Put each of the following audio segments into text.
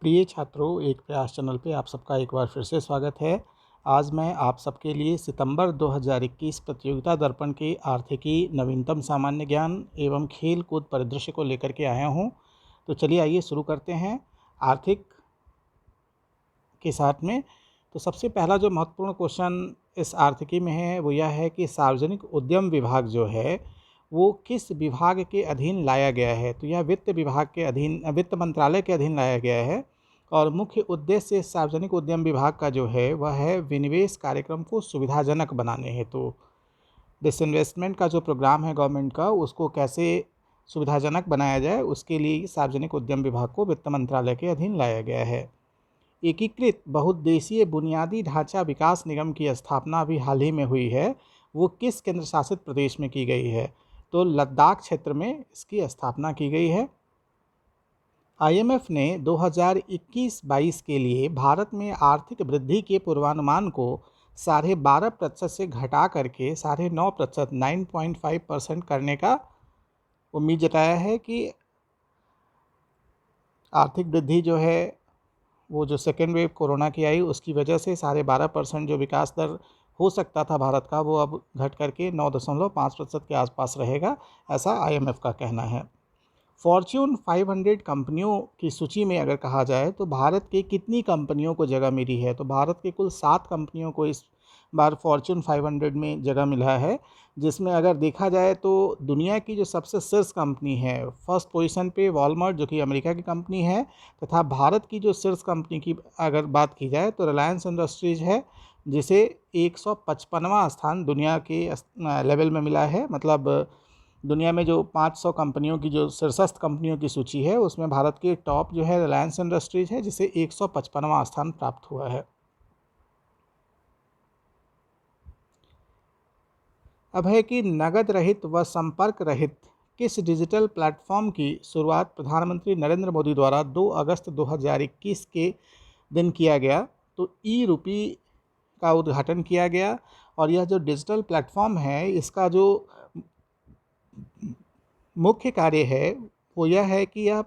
प्रिय छात्रों, एक प्रयास चैनल पे आप सबका एक बार फिर से स्वागत है। आज मैं आप सबके लिए सितंबर 2021 प्रतियोगिता दर्पण के आर्थिकी, नवीनतम सामान्य ज्ञान एवं खेल कूद परिदृश्य को लेकर के आया हूँ। तो चलिए आइए शुरू करते हैं आर्थिक के साथ में। तो सबसे पहला जो महत्वपूर्ण क्वेश्चन इस आर्थिकी में है वो यह है कि सार्वजनिक उद्यम विभाग जो है वो किस विभाग के अधीन लाया गया है। तो यह वित्त विभाग के अधीन, वित्त मंत्रालय के अधीन लाया गया है और मुख्य उद्देश्य सार्वजनिक उद्यम विभाग का जो है वह है विनिवेश कार्यक्रम को सुविधाजनक बनाने हेतु। डिसइन्वेस्टमेंट का जो प्रोग्राम है गवर्नमेंट का, उसको कैसे सुविधाजनक बनाया जाए, उसके लिए सार्वजनिक उद्यम विभाग को वित्त मंत्रालय के अधीन लाया गया है। एकीकृत बहुउद्देशीय बुनियादी ढांचा विकास निगम की स्थापना अभी हाल ही में हुई है। वो किस केंद्र शासित प्रदेश में की गई है? तो लद्दाख क्षेत्र में इसकी स्थापना की गई है। आईएमएफ ने 2021-22 के लिए भारत में आर्थिक वृद्धि के पूर्वानुमान को 12.5% से घटा करके 9.5%, 9.5% करने का उम्मीद जताया है कि आर्थिक वृद्धि जो है वो जो सेकेंड वेव कोरोना की आई उसकी वजह से 12.5% जो विकास दर हो सकता था भारत का, वो अब घट करके 9.5% के आसपास रहेगा, ऐसा आईएमएफ का कहना है। फॉर्च्यून 500 कंपनियों की सूची में अगर कहा जाए तो भारत के कितनी कंपनियों को जगह मिली है? तो भारत के कुल 7 कंपनियों को इस बार फॉर्च्यून 500 में जगह मिला है, जिसमें अगर देखा जाए तो दुनिया की जो सबसे शीर्ष कंपनी है, फर्स्ट पोजीशन पे वॉलमार्ट जो कि अमेरिका की कंपनी है, तथा भारत की जो शीर्ष कंपनी की अगर बात की जाए तो रिलायंस इंडस्ट्रीज़ है, जिसे 155वां स्थान दुनिया के लेवल में मिला है। मतलब दुनिया में जो 500 कंपनियों की जो शीर्षस्थ कंपनियों की सूची है उसमें भारत की टॉप जो है रिलायंस इंडस्ट्रीज़ है, जिसे 155वां स्थान प्राप्त हुआ है। अब है कि नगद रहित व संपर्क रहित किस डिजिटल प्लेटफॉर्म की शुरुआत प्रधानमंत्री नरेंद्र मोदी द्वारा 2 अगस्त 2021 के दिन किया गया? तो ई रूपी का उद्घाटन किया गया और यह जो डिजिटल प्लेटफॉर्म है इसका जो मुख्य कार्य है वो यह है कि यह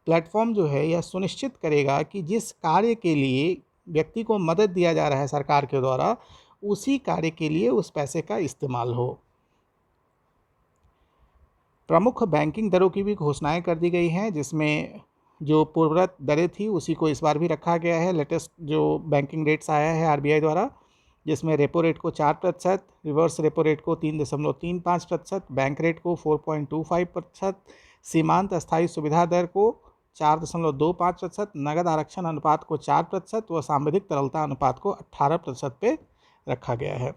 प्लेटफॉर्म जो है यह सुनिश्चित करेगा कि जिस कार्य के लिए व्यक्ति को मदद दिया जा रहा है सरकार के द्वारा, उसी कार्य के लिए उस पैसे का इस्तेमाल हो। प्रमुख बैंकिंग दरों की भी घोषणाएं कर दी गई हैं, जिसमें जो पूर्ववत दरें थी उसी को इस बार भी रखा गया है। लेटेस्ट जो बैंकिंग रेट्स आया है आरबीआई द्वारा, जिसमें रेपो रेट को 4%, रिवर्स रेपो रेट को 3.35%, बैंक रेट को 4.25%, सीमांत अस्थायी सुविधा दर को 4.25%, नगद आरक्षण अनुपात को 4% व सांविधिक तरलता अनुपात को 18% पे रखा गया है।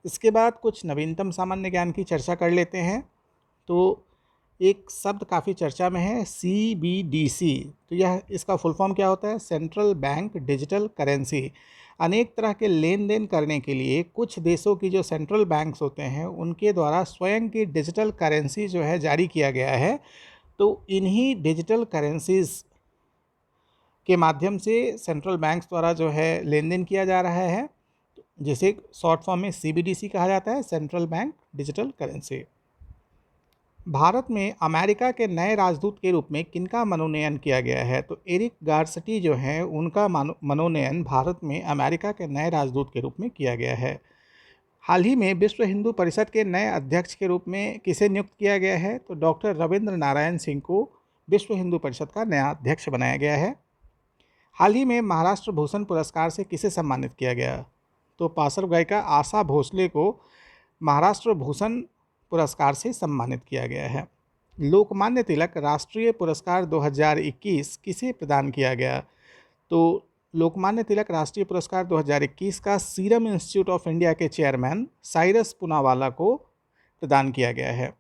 इसके बाद कुछ नवीनतम सामान्य ज्ञान की चर्चा कर लेते हैं। तो एक शब्द काफ़ी चर्चा में है, सीबीडीसी। तो यह इसका फुल फॉर्म क्या होता है? Central bank digital currency. अनेक तरह के लेन देन करने के लिए कुछ देशों की जो सेंट्रल बैंक्स होते हैं उनके द्वारा स्वयं की डिजिटल करेंसी जो है जारी किया गया है। तो इन्हीं डिजिटल करेंसीज के माध्यम से सेंट्रल बैंक्स द्वारा जो है लेन देन किया जा रहा है, जिसे शॉर्ट फॉर्म में सीबीडीसी कहा जाता है, central bank digital currency. Bharat में अमेरिका के नए राजदूत के रूप में किनका मनोनयन किया गया है? तो एरिक गार्सेटी जो हैं उनका मनोनयन भारत में अमेरिका के नए राजदूत के रूप में किया गया है। हाल ही में विश्व हिंदू परिषद के नए अध्यक्ष के रूप में किसे नियुक्त किया गया है? तो डॉक्टर रविंद्र नारायण सिंह को विश्व हिंदू परिषद का नया अध्यक्ष बनाया गया है। हाल ही में महाराष्ट्र भूषण पुरस्कार से किसे सम्मानित किया गया? तो पार्श्व गायिका आशा भोसले को महाराष्ट्र भूषण पुरस्कार से सम्मानित किया गया है। लोकमान्य तिलक राष्ट्रीय पुरस्कार 2021 किसे प्रदान किया गया? तो लोकमान्य तिलक राष्ट्रीय पुरस्कार 2021 का सीरम इंस्टीट्यूट ऑफ इंडिया के चेयरमैन साइरस पूनावाला को प्रदान किया गया है।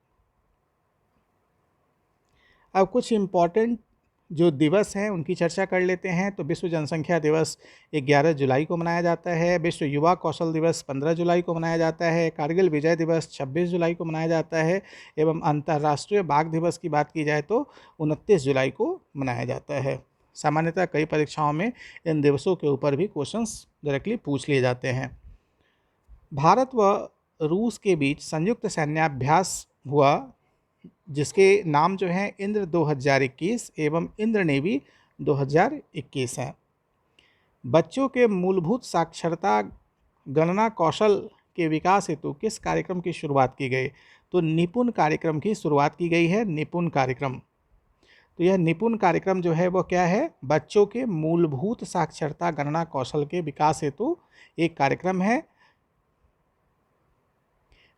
अब कुछ इम्पॉर्टेंट जो दिवस हैं उनकी चर्चा कर लेते हैं। तो विश्व जनसंख्या दिवस 11 जुलाई को मनाया जाता है। विश्व युवा कौशल दिवस 15 जुलाई को मनाया जाता है। कारगिल विजय दिवस 26 जुलाई को मनाया जाता है एवं अंतर्राष्ट्रीय बाघ दिवस की बात की जाए तो 29 जुलाई को मनाया जाता है। सामान्यतः कई परीक्षाओं में इन दिवसों के ऊपर भी क्वेश्चंस डायरेक्टली पूछ लिए जाते हैं। भारत व रूस के बीच संयुक्त सैन्याभ्यास हुआ जिसके नाम जो हैं इंद्र 2021 एवं इंद्र नेवी 2021 हैं। बच्चों के मूलभूत साक्षरता गणना कौशल के विकास हेतु किस कार्यक्रम की शुरुआत की गई? तो निपुण कार्यक्रम की शुरुआत की गई है, निपुण कार्यक्रम। तो यह निपुण कार्यक्रम जो है वो क्या है? बच्चों के मूलभूत साक्षरता गणना कौशल के विकास हेतु एक कार्यक्रम है।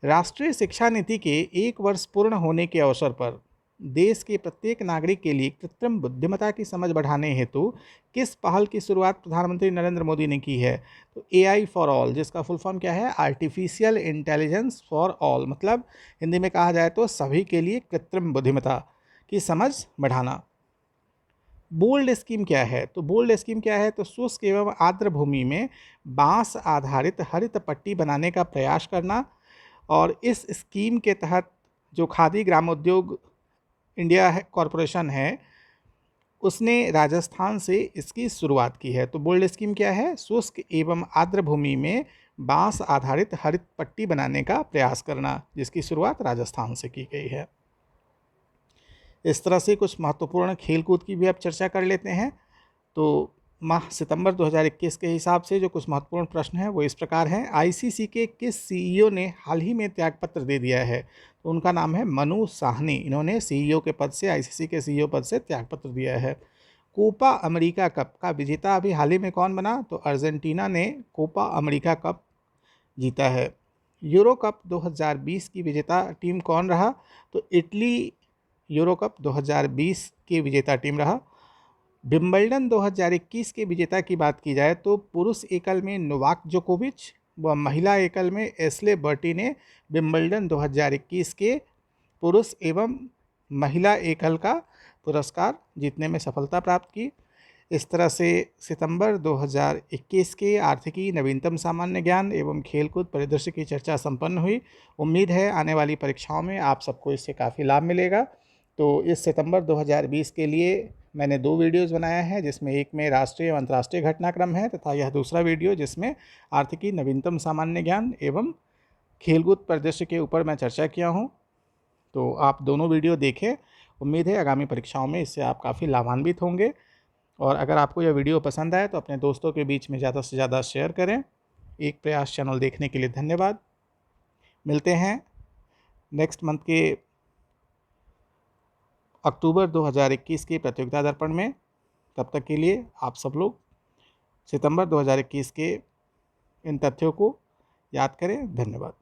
राष्ट्रीय शिक्षा नीति के 1 वर्ष पूर्ण होने के अवसर पर देश के प्रत्येक नागरिक के लिए कृत्रिम बुद्धिमत्ता की समझ बढ़ाने हेतु किस पहल की शुरुआत प्रधानमंत्री नरेंद्र मोदी ने की है? तो AI फॉर ऑल, जिसका फुल फॉर्म क्या है? आर्टिफिशियल इंटेलिजेंस फॉर ऑल, मतलब हिंदी में कहा जाए तो सभी के लिए कृत्रिम बुद्धिमत्ता की समझ बढ़ाना। बोल्ड स्कीम क्या है? तो बोल्ड स्कीम क्या है? तो शुष्क एवं आर्द्र भूमि में बांस आधारित हरित पट्टी बनाने का प्रयास करना। और इस स्कीम के तहत जो खादी ग्रामोद्योग इंडिया कॉरपोरेशन है, उसने राजस्थान से इसकी शुरुआत की है। तो बोल्ड स्कीम क्या है? शुष्क एवं आर्द्र भूमि में बांस आधारित हरित पट्टी बनाने का प्रयास करना, जिसकी शुरुआत राजस्थान से की गई है। इस तरह से कुछ महत्वपूर्ण खेलकूद की भी अब चर्चा कर लेते हैं। तो माह सितंबर 2021 के हिसाब से जो कुछ महत्वपूर्ण प्रश्न हैं वो इस प्रकार हैं। ICC के किस CEO ने हाल ही में त्यागपत्र दे दिया है? तो उनका नाम है मनु साहनी। इन्होंने CEO के पद से, ICC के CEO पद से त्यागपत्र दिया है। कोपा अमेरिका कप का विजेता अभी हाल ही में कौन बना? तो अर्जेंटीना ने कोपा अमेरिका कप जीता है। यूरो कप 2020 की विजेता टीम कौन रहा? तो इटली यूरो कप 2020 की विजेता टीम रहा। विंबलडन 2021 के विजेता की बात की जाए तो पुरुष एकल में नोवाक जोकोविच व महिला एकल में एस्ले बर्टी ने विंबलडन 2021 के पुरुष एवं महिला एकल का पुरस्कार जीतने में सफलता प्राप्त की। इस तरह से सितंबर 2021 के आर्थिकी, नवीनतम सामान्य ज्ञान एवं खेलकूद परिदृश्य की चर्चा संपन्न हुई। उम्मीद है आने वाली परीक्षाओं में आप सबको इससे काफ़ी लाभ मिलेगा। तो इस सितंबर 2020 के लिए मैंने 2 वीडियोज़ बनाया है, जिसमें एक में राष्ट्रीय और अंतर्राष्ट्रीय घटनाक्रम है तथा यह दूसरा वीडियो जिसमें आर्थिकी, नवीनतम सामान्य ज्ञान एवं खेलकूद परिदृश्य के ऊपर मैं चर्चा किया हूँ। तो आप दोनों वीडियो देखें। उम्मीद है आगामी परीक्षाओं में इससे आप काफ़ी लाभान्वित होंगे। और अगर आपको यह वीडियो पसंद आए तो अपने दोस्तों के बीच में ज़्यादा से ज़्यादा शेयर करें। एक प्रयास चैनल देखने के लिए धन्यवाद। मिलते हैं नेक्स्ट मंथ के अक्टूबर 2021 के प्रतियोगिता दर्पण में। तब तक के लिए आप सब लोग सितंबर 2021 के इन तथ्यों को याद करें। धन्यवाद।